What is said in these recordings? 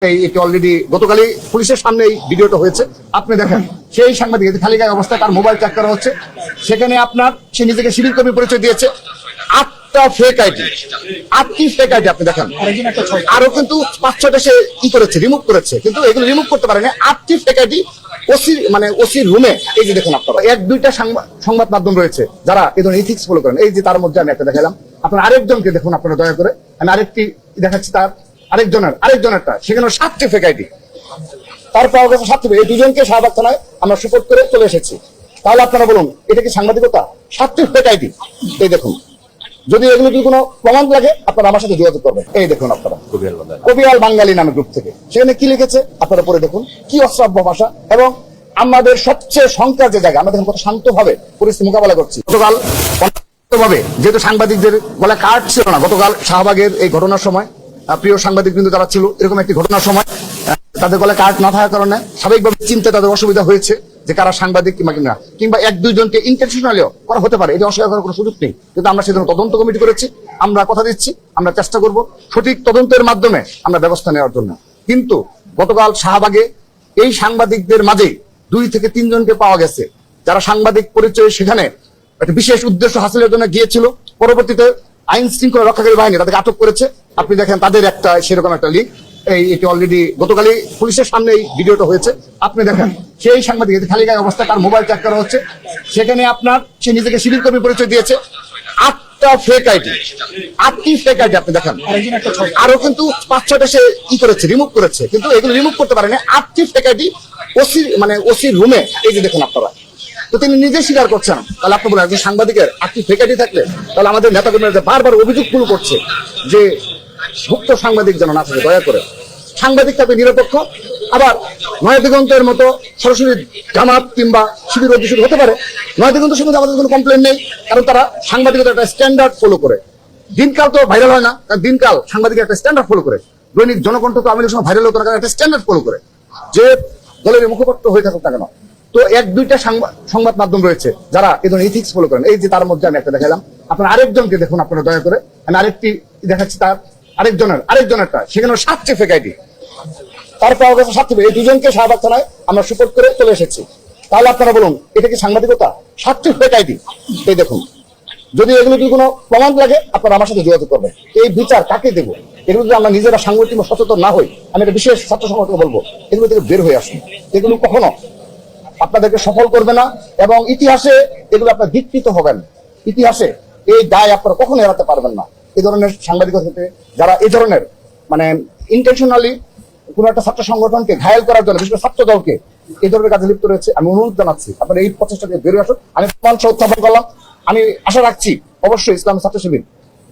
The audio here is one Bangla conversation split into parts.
এটি অলরেডি গতকালই পুলিশের সামনে এই ভিডিওটা হয়েছে। আপনি দেখেন সেই সাংবাদিক খালি গায়ে অবস্থায় তার মোবাইল চেক করা হচ্ছে। সেখানে আপনার সে নিজেকে শিবির কর্মী পরিচয় দিয়েছে। 8টা ফেক আইডি, 8টি ফেক আইডি আপনি দেখেন। আরো কিন্তু 5-6টা সে করেছে, রিমুভ করেছে, কিন্তু এগুলো রিমুভ করতে পারেনি। 8টি ফেক আইডি ওসির রুমে। এই যে দেখুন আপনারা 1-2টা সংবাদ মাধ্যম রয়েছে যারা এই ধরনের ইথিক্স ফলো করেন। এই যে তার মধ্যে আমি একটা দেখালাম, আপনার আরেকজনকে দেখুন আপনারা দয়া করে। আমি আরেকটি দেখাচ্ছি, তার আরেকজনেরটা, সেখানে 7টি ফেক আইডি। তার পাওয়া গেছে 7টি। এই দুজনকে শাহবাগ থানায় আমরা সুপোর্ট করে চলে এসেছি। তাহলে আপনারা বলুন, এটা কি সাংবাদিকতা? 7টি ফেক আইডি। এই দেখুন, যদি এগুলো কি কোনো প্রমাণ লাগে আপনারা আমার সাথে যোগাযোগ করবেন। এই দেখুন আপনারা, কবিয়াল বাঙালি নামে গ্রুপ থেকে। সেখানে কি লিখেছে আপনারা পড়ে দেখুন, কি অশ্রাব্য ভাষা। এবং আমাদের সবচেয়ে শঙ্কার যে জায়গা, আমরা দেখুন কত শান্তভাবে পরিস্থিতি মোকাবেলা করছি। গতকাল ভাবে যেহেতু সাংবাদিকদের বলে কার্ড ছিল না, গতকাল শাহবাগের এই ঘটনার সময় প্রিয় সাংবাদিক বিন্দু যারা ছিল, এরকম একটি ঘটনার সময় তাদের গলায় কার্ড না থাকার কারণে স্বাভাবিকভাবে চিনতে তাদের অসুবিধা হয়েছে যে কারা সাংবাদিক কিংবা 1-2 জনকে ইন্টেনশনালিও করা হতে পারে। এটা অস্বীকার করার কোনো সুযোগ নেই। কিন্তু আমরা সেজন্য তদন্ত কমিটি করেছি। আমরা কথা দিচ্ছি, আমরা চেষ্টা করব সঠিক তদন্তের মাধ্যমে আমরা ব্যবস্থা নেওয়ার জন্য। কিন্তু গতকাল শাহবাগে এই সাংবাদিকদের মাঝে 2 থেকে 3 জনকে পাওয়া গেছে যারা সাংবাদিক পরিচয় সেখানে একটা বিশেষ উদ্দেশ্য হাসিলের জন্য গিয়েছিল। পরবর্তীতে আইন শৃঙ্খলা রক্ষাকারী বাহিনী তাদেরকে আটক করেছে। আপনি দেখেন তাদের একটা সেরকম একটা লিঙ্ক। এটি অলরেডি গতকালই পুলিশের সামনে এই ভিডিওটা হয়েছে। আপনি দেখেন সেই সাংবাদিক খালি গায়ে অবস্থায় তার মোবাইল চেক করা হচ্ছে। সেখানে আপনার সে নিজেকে শিবির কর্মী পরিচয় দিয়েছে। 8টা ফেক আইডি, 8টি ফেক আইডি আপনি দেখেন। আরো কিন্তু 5-6টা সে করেছে, রিমুভ করেছে, কিন্তু এগুলো রিমুভ করতে পারেনি। 8টি ফেক আইডি ওসির রুমে। এই যে দেখুন আপনারা, তো তিনি নিজে স্বীকার করছেন। তাহলে আপনি বলেন, একজন সাংবাদিকের 8টি ফেক আইডি থাকলে তাহলে আমাদের নেতাকর্মীরা বারবার অভিযোগগুলো করছে যে ভুক্ত সাংবাদিক যেন না থাকে। দয়া করে সাংবাদিক থাকবে নিরপেক্ষ। আবার নয়াদিগন্তের মতো সরাসরি জামাত কিংবা শিবির অধ্যক্ষ হতে পারে। নয়াদিগন্তের সঙ্গে আমাদের কোনো কমপ্লেন নেই, কারণ তারা সাংবাদিকতার একটা স্ট্যান্ডার্ড ফলো করে। দিনকাল তো ভাইরাল হয় না, দিনকাল সাংবাদিকের একটা স্ট্যান্ডার্ড ফলো করে। দৈনিক জনকণ্ঠ তো আমির সময় ভাইরাল হতো না, কারণ একটা স্ট্যান্ডার্ড ফলো করে। যে দলের মুখপাত্র হয়ে থাকুক না কেন, তো 1-2টা সংবাদ মাধ্যম রয়েছে যারা এই ধরনের ইথিক্স ফলো করেন। এই যে তার মধ্যে আমি একটা দেখালাম, আপনার আরেকজনকে দেখুন আপনারা দয়া করে। আমি আরেকটি দেখাচ্ছি, তার আরেকজনেরটা, সেখানে 7টি ফেক আইডি। তার পাওয়া গেছে 7টি। এই দুজনকে শাহবাগ থানায় আমরা সুপোর্ট করে চলে এসেছি। তাহলে আপনারা বলুন, এটা কি সাংবাদিকতা? 7টি ফেক আইডি। এই দেখুন, যদি এগুলো কি কোনো প্রমাণ লাগে আপনারা আমার সাথে যোগাযোগ করবেন। এই বিচার কাকে দেবো? এগুলো যদি আমরা নিজেরা সাংগঠনিক সচেতন না হই, আমি একটা বিশেষ ছাত্র সংগঠনকে বলবো, এগুলো থেকে বের হয়ে আসুন। এগুলো কখনো আপনাদেরকে সফল করবে না, এবং ইতিহাসে এগুলো আপনার বিকৃত হবেন। ইতিহাসে এই দায় আপনারা কখনো এড়াতে পারবেন না। এই ধরনের সাংবাদিকতা যারা এই ধরনের ইন্টেনশনালি কোন একটা ছাত্র সংগঠনকে ঘায়েল করার জন্য, বিশেষ করে ছাত্র দলকে এই ধরনের কাজে লিপ্ত রয়েছে, আমি অনুরোধ জানাচ্ছি আপনারা এই প্রচেষ্টা থেকে বেরিয়ে আসুন। আমি প্রমাণ সহ উত্থাপন করলাম। আমি আশা রাখছি অবশ্যই ইসলামী ছাত্র শিবির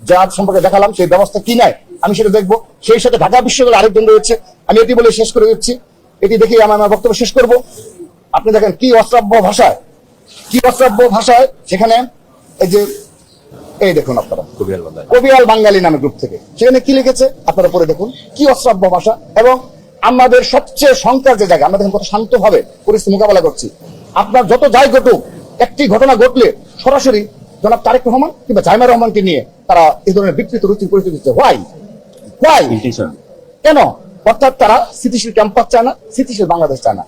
যার সম্পর্কে দেখালাম সেই ব্যবস্থা কি নাই আমি সেটা দেখবো। সেই সাথে ঢাকা বিশ্ববিদ্যালয়ের আরেকজন রয়েছে। আমি এটি বলে শেষ করে দিচ্ছি, এটি দেখে আমি আমার বক্তব্য শেষ করব। আপনি দেখেন কি অশ্রাব্য ভাষায় সেখানে এই যে, এই দেখুন আপনারা, কবিয়াল বাঙালি নামে গ্রুপ থেকে। সেখানে কি লিখেছে আপনারা পড়ে দেখুন, কি অশ্রাব্য ভাষা। এবং আমাদের সবচেয়ে শঙ্কার যে জায়গা, আমরা দেখুন কত শান্তভাবে পরিস্থিতি মোকাবেলা করছি। আপনার যত যাই ঘটুক, একটি ঘটনা ঘটলে সরাসরি জনাব তারেক রহমান কিংবা জাইমা রহমানকে নিয়ে তারা এই ধরনের বিকৃত রুচির পরিচয় দিচ্ছে। কেন? অর্থাৎ তারা স্থিতিশীল ক্যাম্পাস চায় না, স্থিতিশীল বাংলাদেশ চায় না।